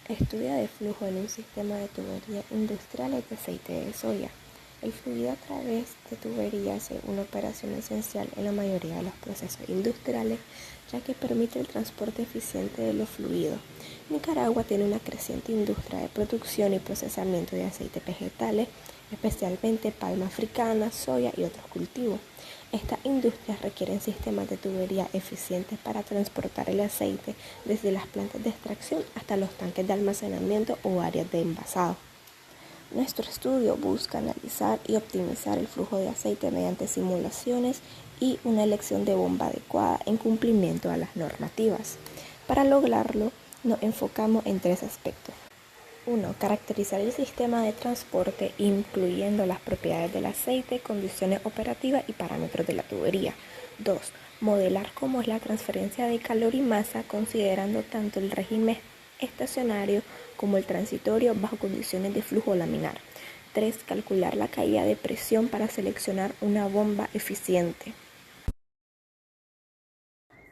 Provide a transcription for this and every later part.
Estudia de flujo en un sistema de tubería industriales de aceite de soya. El fluido a través de tuberías es una operación esencial en la mayoría de los procesos industriales, ya que permite el transporte eficiente de los fluidos. Nicaragua tiene una creciente industria de producción y procesamiento de aceites vegetales, especialmente palma africana, soya y otros cultivos. Estas industrias requieren sistemas de tubería eficientes para transportar el aceite desde las plantas de extracción hasta los tanques de almacenamiento o áreas de envasado. Nuestro estudio busca analizar y optimizar el flujo de aceite mediante simulaciones y una elección de bomba adecuada en cumplimiento a las normativas. Para lograrlo, nos enfocamos en 3 aspectos. 1. Caracterizar el sistema de transporte, incluyendo las propiedades del aceite, condiciones operativas y parámetros de la tubería. 2. Modelar cómo es la transferencia de calor y masa, considerando tanto el régimen estacionario como el transitorio bajo condiciones de flujo laminar. 3. Calcular la caída de presión para seleccionar una bomba eficiente.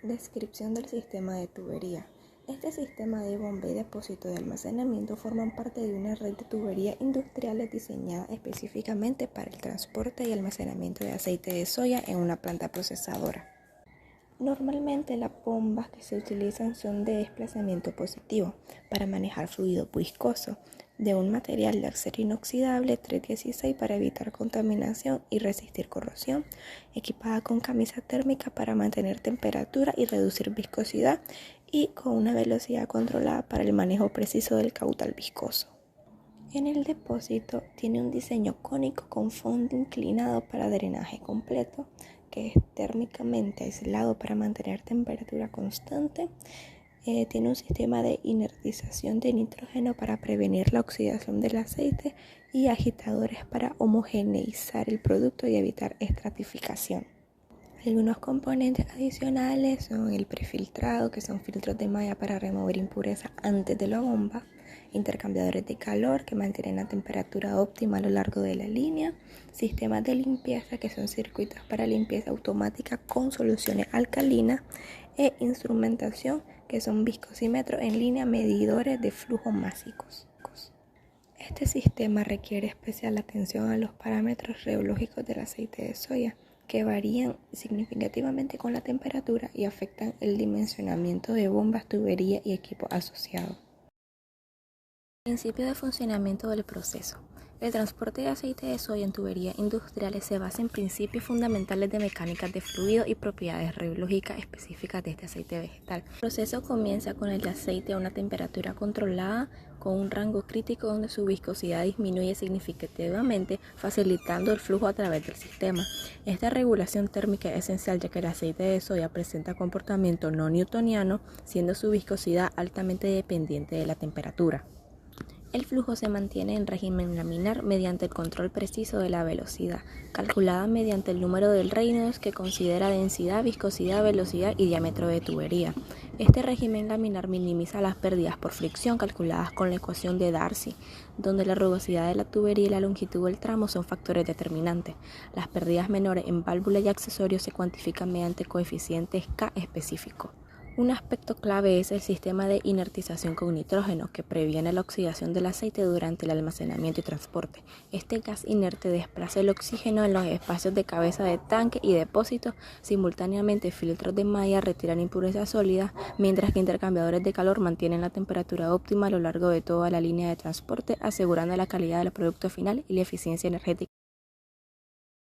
Descripción del sistema de tubería. Este sistema de bomba y depósito de almacenamiento forman parte de una red de tuberías industriales diseñada específicamente para el transporte y almacenamiento de aceite de soya en una planta procesadora. Normalmente las bombas que se utilizan son de desplazamiento positivo para manejar fluido viscoso de un material de acero inoxidable 316 para evitar contaminación y resistir corrosión, equipada con camisa térmica para mantener temperatura y reducir viscosidad y con una velocidad controlada para el manejo preciso del caudal viscoso. En el depósito tiene un diseño cónico con fondo inclinado para drenaje completo, que es térmicamente aislado para mantener temperatura constante. Tiene un sistema de inertización de nitrógeno para prevenir la oxidación del aceite y agitadores para homogeneizar el producto y evitar estratificación. Algunos componentes adicionales son el prefiltrado, que son filtros de malla para remover impurezas antes de la bomba, intercambiadores de calor que mantienen la temperatura óptima a lo largo de la línea, sistemas de limpieza que son circuitos para limpieza automática con soluciones alcalinas e instrumentación que son viscosímetros en línea, medidores de flujo másicos. Este sistema requiere especial atención a los parámetros reológicos del aceite de soya, que varían significativamente con la temperatura y afectan el dimensionamiento de bombas, tuberías y equipos asociados. Principio de funcionamiento del proceso. El transporte de aceite de soya en tuberías industriales se basa en principios fundamentales de mecánica de fluido y propiedades reológicas específicas de este aceite vegetal. El proceso comienza con el aceite a una temperatura controlada con un rango crítico donde su viscosidad disminuye significativamente, facilitando el flujo a través del sistema. Esta regulación térmica es esencial ya que el aceite de soya presenta comportamiento no newtoniano, siendo su viscosidad altamente dependiente de la temperatura. El flujo se mantiene en régimen laminar mediante el control preciso de la velocidad, calculada mediante el número de Reynolds que considera densidad, viscosidad, velocidad y diámetro de tubería. Este régimen laminar minimiza las pérdidas por fricción calculadas con la ecuación de Darcy, donde la rugosidad de la tubería y la longitud del tramo son factores determinantes. Las pérdidas menores en válvulas y accesorios se cuantifican mediante coeficientes K específicos. Un aspecto clave es el sistema de inertización con nitrógeno, que previene la oxidación del aceite durante el almacenamiento y transporte. Este gas inerte desplaza el oxígeno en los espacios de cabeza de tanque y depósito. Simultáneamente, filtros de malla retiran impurezas sólidas, mientras que intercambiadores de calor mantienen la temperatura óptima a lo largo de toda la línea de transporte, asegurando la calidad del producto final y la eficiencia energética.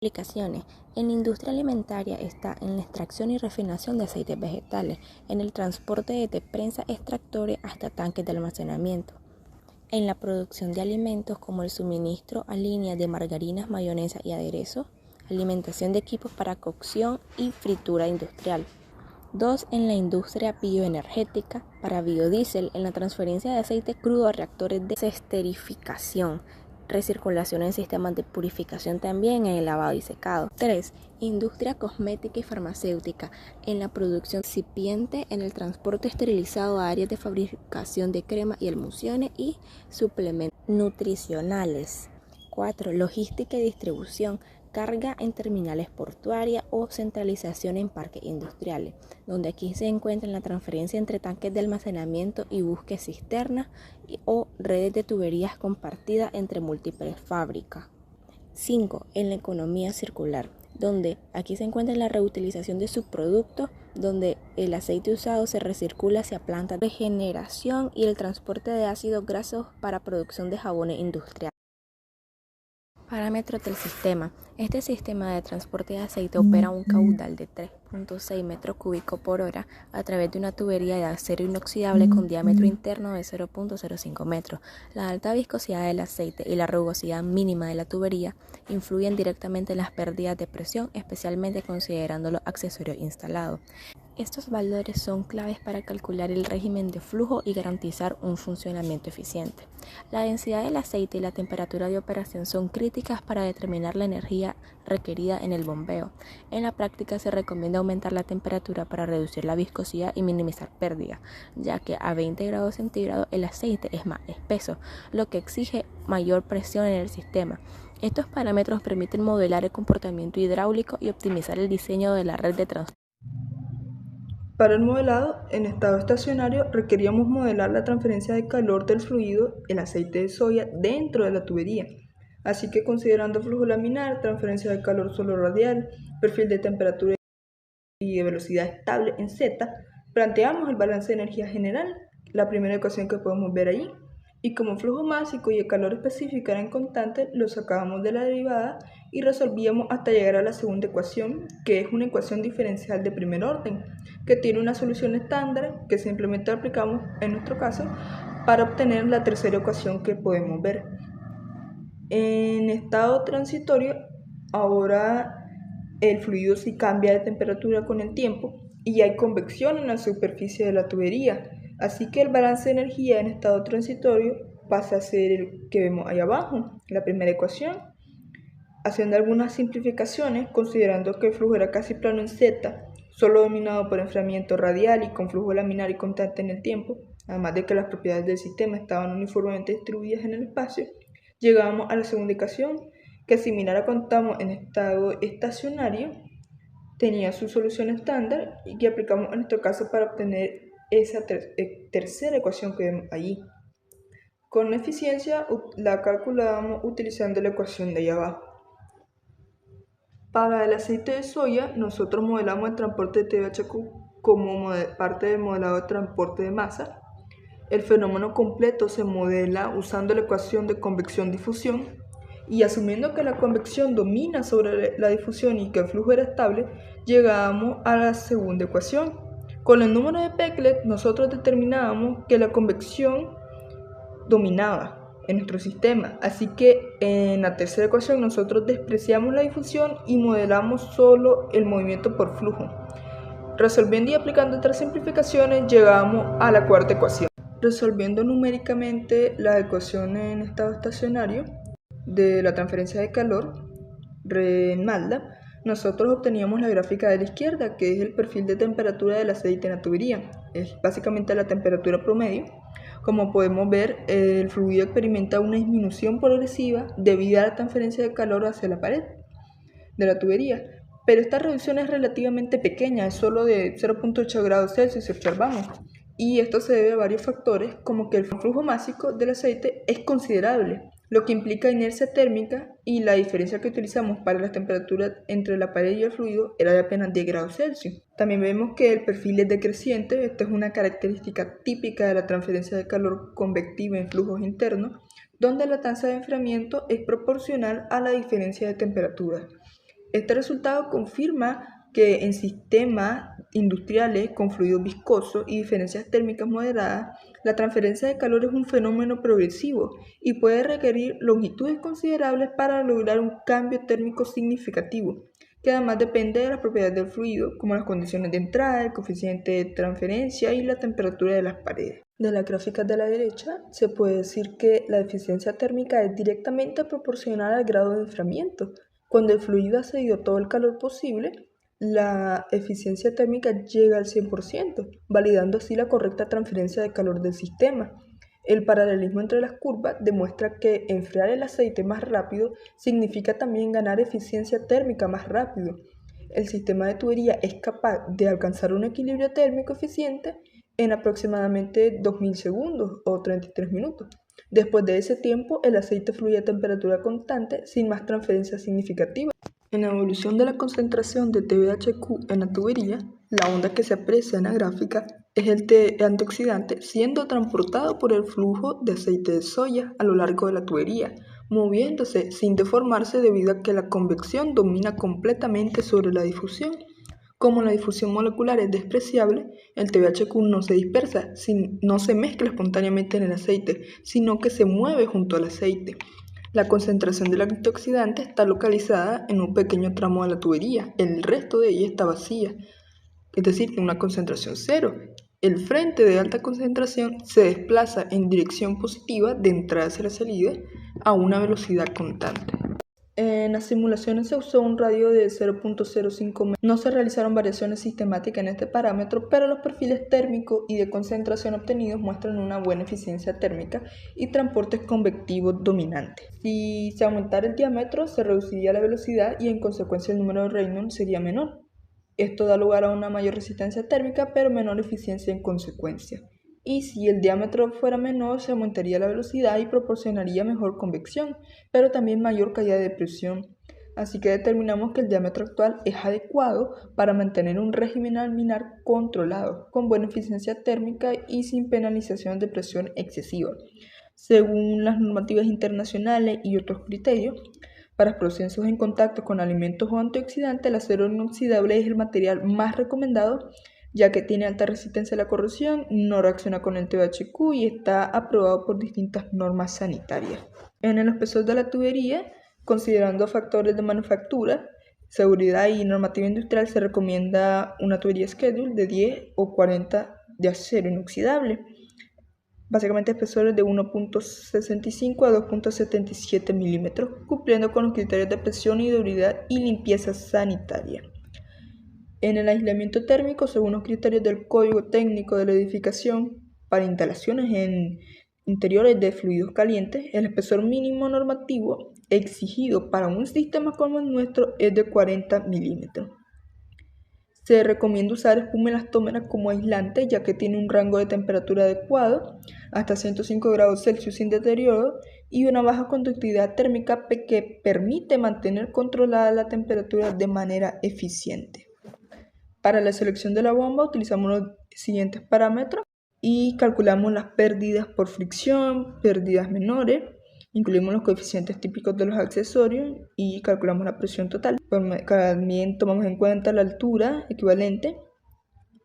Aplicaciones. En la industria alimentaria está en la extracción y refinación de aceites vegetales, en el transporte desde prensa extractores hasta tanques de almacenamiento, en la producción de alimentos como el suministro a líneas de margarinas, mayonesa y aderezos, alimentación de equipos para cocción y fritura industrial. 2. En la industria bioenergética para biodiesel, en la transferencia de aceite crudo a reactores de esterificación, recirculación en sistemas de purificación también en el lavado y secado. 3. Industria cosmética y farmacéutica, en la producción incipiente, en el transporte esterilizado a áreas de fabricación de crema y emulsiones y suplementos nutricionales. 4. Logística y distribución, carga en terminales portuarias o centralización en parques industriales, donde aquí se encuentra la transferencia entre tanques de almacenamiento y buques cisternas o redes de tuberías compartidas entre múltiples fábricas. 5. En la economía circular, donde aquí se encuentra la reutilización de subproductos, donde el aceite usado se recircula hacia plantas de regeneración y el transporte de ácidos grasos para producción de jabones industriales. Parámetros del sistema. Este sistema de transporte de aceite opera a un caudal de 3.6 metros cúbicos por hora a través de una tubería de acero inoxidable con diámetro interno de 0.05 metros. La alta viscosidad del aceite y la rugosidad mínima de la tubería influyen directamente en las pérdidas de presión, especialmente considerando los accesorios instalados. Estos valores son claves para calcular el régimen de flujo y garantizar un funcionamiento eficiente. La densidad del aceite y la temperatura de operación son críticas para determinar la energía requerida en el bombeo. En la práctica se recomienda aumentar la temperatura para reducir la viscosidad y minimizar pérdidas, ya que a 20 grados centígrados el aceite es más espeso, lo que exige mayor presión en el sistema. Estos parámetros permiten modelar el comportamiento hidráulico y optimizar el diseño de la red de transporte. Para el modelado en estado estacionario requeríamos modelar la transferencia de calor del fluido, el aceite de soya, dentro de la tubería. Así que considerando flujo laminar, transferencia de calor solo radial, perfil de temperatura y de velocidad estable en Z, planteamos el balance de energía general, la primera ecuación que podemos ver ahí. Y como flujo másico y el calor específico eran constantes, lo sacábamos de la derivada y resolvíamos hasta llegar a la segunda ecuación, que es una ecuación diferencial de primer orden, que tiene una solución estándar que simplemente aplicamos en nuestro caso para obtener la tercera ecuación que podemos ver. En estado transitorio, ahora el fluido sí cambia de temperatura con el tiempo y hay convección en la superficie de la tubería. Así que el balance de energía en estado transitorio pasa a ser el que vemos ahí abajo, la primera ecuación. Haciendo algunas simplificaciones, considerando que el flujo era casi plano en Z, solo dominado por enfriamiento radial y con flujo laminar y constante en el tiempo, además de que las propiedades del sistema estaban uniformemente distribuidas en el espacio, llegábamos a la segunda ecuación, que similar a cuando estamos en estado estacionario, tenía su solución estándar y que aplicamos en nuestro caso para obtener esa tercera ecuación que vemos allí. Con eficiencia la calculábamos utilizando la ecuación de ahí abajo. Para el aceite de soya, nosotros modelamos el transporte de TBHQ como parte del modelado de transporte de masa. El fenómeno completo se modela usando la ecuación de convección-difusión y asumiendo que la convección domina sobre la difusión y que el flujo era estable, llegamos a la segunda ecuación. Con el número de Peclet, nosotros determinábamos que la convección dominaba en nuestro sistema, así que en la tercera ecuación nosotros despreciamos la difusión y modelamos solo el movimiento por flujo. Resolviendo y aplicando otras simplificaciones, llegamos a la cuarta ecuación. Resolviendo numéricamente la ecuación en estado estacionario de la transferencia de calor en MATLAB, nosotros obteníamos la gráfica de la izquierda, que es el perfil de temperatura del aceite en la tubería. Es básicamente la temperatura promedio. Como podemos ver, el fluido experimenta una disminución progresiva debido a la transferencia de calor hacia la pared de la tubería. Pero esta reducción es relativamente pequeña, es solo de 0.8 grados Celsius si observamos. Y esto se debe a varios factores, como que el flujo másico del aceite es considerable, lo que implica inercia térmica, y la diferencia que utilizamos para las temperaturas entre la pared y el fluido era de apenas 10 grados Celsius. También vemos que el perfil es decreciente. Esta es una característica típica de la transferencia de calor convectiva en flujos internos, donde la tasa de enfriamiento es proporcional a la diferencia de temperatura. Este resultado confirma que en sistemas industriales con fluidos viscosos y diferencias térmicas moderadas, la transferencia de calor es un fenómeno progresivo y puede requerir longitudes considerables para lograr un cambio térmico significativo, que además depende de las propiedades del fluido, como las condiciones de entrada, el coeficiente de transferencia y la temperatura de las paredes. De las gráficas de la derecha, se puede decir que la eficiencia térmica es directamente proporcional al grado de enfriamiento. Cuando el fluido ha cedido todo el calor posible, la eficiencia térmica llega al 100%, validando así la correcta transferencia de calor del sistema. El paralelismo entre las curvas demuestra que enfriar el aceite más rápido significa también ganar eficiencia térmica más rápido. El sistema de tubería es capaz de alcanzar un equilibrio térmico eficiente en aproximadamente 2000 segundos o 33 minutos. Después de ese tiempo, el aceite fluye a temperatura constante sin más transferencias significativas. En la evolución de la concentración de TBHQ en la tubería, la onda que se aprecia en la gráfica es el antioxidante siendo transportado por el flujo de aceite de soya a lo largo de la tubería, moviéndose sin deformarse debido a que la convección domina completamente sobre la difusión. Como la difusión molecular es despreciable, el TBHQ no se dispersa, no se mezcla espontáneamente en el aceite, sino que se mueve junto al aceite. La concentración del antioxidante está localizada en un pequeño tramo de la tubería, el resto de ella está vacía, es decir, en una concentración cero. El frente de alta concentración se desplaza en dirección positiva de entrada hacia la salida a una velocidad constante. En las simulaciones se usó un radio de 0.05 metros. No se realizaron variaciones sistemáticas en este parámetro, pero los perfiles térmicos y de concentración obtenidos muestran una buena eficiencia térmica y transportes convectivos dominantes. Si se aumentara el diámetro, se reduciría la velocidad y en consecuencia el número de Reynolds sería menor. Esto da lugar a una mayor resistencia térmica, pero menor eficiencia en consecuencia. Y si el diámetro fuera menor, se aumentaría la velocidad y proporcionaría mejor convección, pero también mayor caída de presión. Así que determinamos que el diámetro actual es adecuado para mantener un régimen laminar controlado, con buena eficiencia térmica y sin penalización de presión excesiva. Según las normativas internacionales y otros criterios, para procesos en contacto con alimentos o antioxidantes, el acero inoxidable es el material más recomendado, ya que tiene alta resistencia a la corrosión, no reacciona con el TBHQ y está aprobado por distintas normas sanitarias. En el espesor de la tubería, considerando factores de manufactura, seguridad y normativa industrial, se recomienda una tubería schedule de 10 o 40 de acero inoxidable, básicamente espesores de 1.65 a 2.77 milímetros, cumpliendo con los criterios de presión y durabilidad y limpieza sanitaria. En el aislamiento térmico, según los criterios del Código Técnico de la Edificación, para instalaciones en interiores de fluidos calientes, el espesor mínimo normativo exigido para un sistema como el nuestro es de 40 milímetros. Se recomienda usar espuma elastómera como aislante, ya que tiene un rango de temperatura adecuado, hasta 105 grados Celsius sin deterioro, y una baja conductividad térmica que permite mantener controlada la temperatura de manera eficiente. Para la selección de la bomba utilizamos los siguientes parámetros y calculamos las pérdidas por fricción, pérdidas menores, incluimos los coeficientes típicos de los accesorios y calculamos la presión total. También tomamos en cuenta la altura equivalente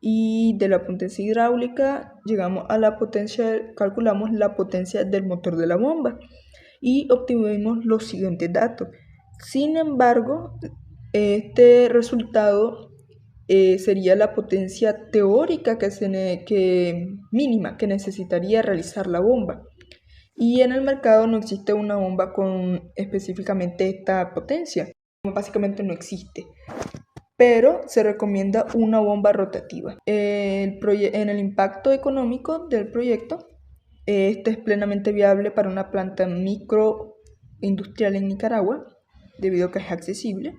y de la potencia hidráulica llegamos a la potencia, calculamos la potencia del motor de la bomba y obtuvimos los siguientes datos. Sin embargo, este resultado sería la potencia teórica mínima que necesitaría realizar la bomba. Y en el mercado no existe una bomba con específicamente esta potencia. Básicamente no existe. Pero se recomienda una bomba rotativa. En el impacto económico del proyecto, este es plenamente viable para una planta microindustrial en Nicaragua, debido a que es accesible.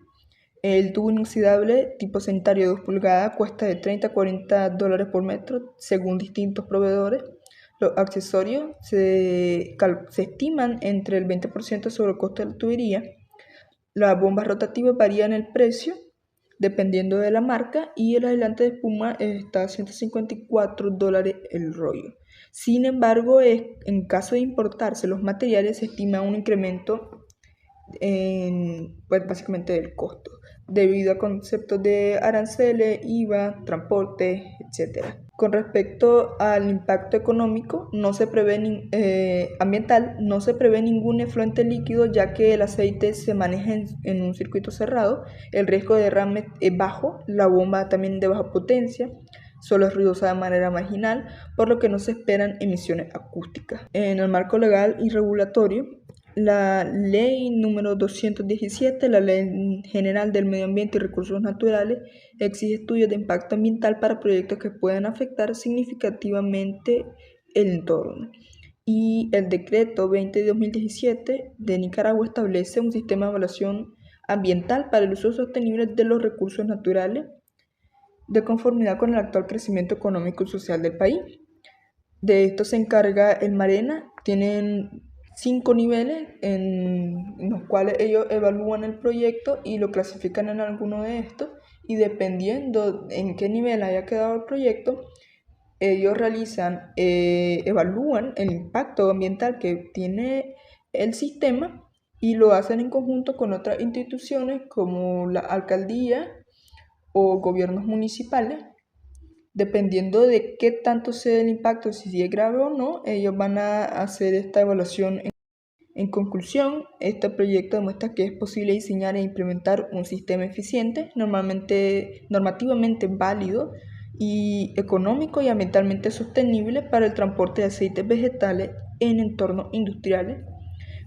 El tubo inoxidable tipo sanitario de 2 pulgadas cuesta de $30 a $40 por metro, según distintos proveedores. Los accesorios se estiman entre el 20% sobre el costo de la tubería. Las bombas rotativas varían el precio dependiendo de la marca y el aislante de espuma está a $154 el rollo. Sin embargo, en caso de importarse los materiales, se estima un incremento básicamente del costo, debido a conceptos de aranceles, IVA, transporte, etc. Con respecto al impacto económico ambiental, no se prevé ningún efluente líquido, ya que el aceite se maneja en un circuito cerrado, el riesgo de derrame es bajo, la bomba también de baja potencia, solo es ruidosa de manera marginal, por lo que no se esperan emisiones acústicas. En el marco legal y regulatorio, la ley número 217, la Ley General del Medio Ambiente y Recursos Naturales, exige estudios de impacto ambiental para proyectos que puedan afectar significativamente el entorno. y el decreto 20 de 2017 de Nicaragua establece un sistema de evaluación ambiental para el uso sostenible de los recursos naturales de conformidad con el actual crecimiento económico y social del país. De esto se encarga el Marena. Tienen 5 niveles en los cuales ellos evalúan el proyecto y lo clasifican en alguno de estos, y dependiendo en qué nivel haya quedado el proyecto, ellos evalúan el impacto ambiental que tiene el sistema y lo hacen en conjunto con otras instituciones como la alcaldía o gobiernos municipales. Dependiendo de qué tanto sea el impacto, si es grave o no, ellos van a hacer esta evaluación. En conclusión, este proyecto demuestra que es posible diseñar e implementar un sistema eficiente, normativamente válido y económico y ambientalmente sostenible para el transporte de aceites vegetales en entornos industriales,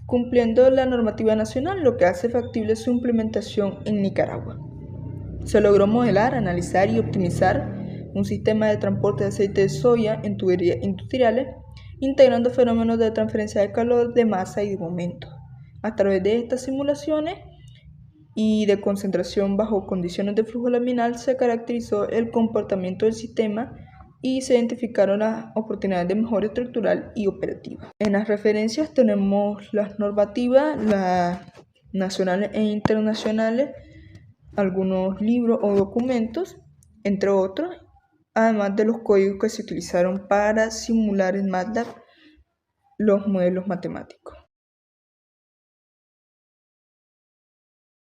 cumpliendo la normativa nacional, lo que hace factible su implementación en Nicaragua. Se logró modelar, analizar y optimizar un sistema de transporte de aceite de soya en tuberías industriales, integrando fenómenos de transferencia de calor, de masa y de momento. A través de estas simulaciones y de concentración bajo condiciones de flujo laminal se caracterizó el comportamiento del sistema y se identificaron las oportunidades de mejora estructural y operativa. En las referencias tenemos las normativas, las nacionales e internacionales, algunos libros o documentos, entre otros, además de los códigos que se utilizaron para simular en MATLAB los modelos matemáticos.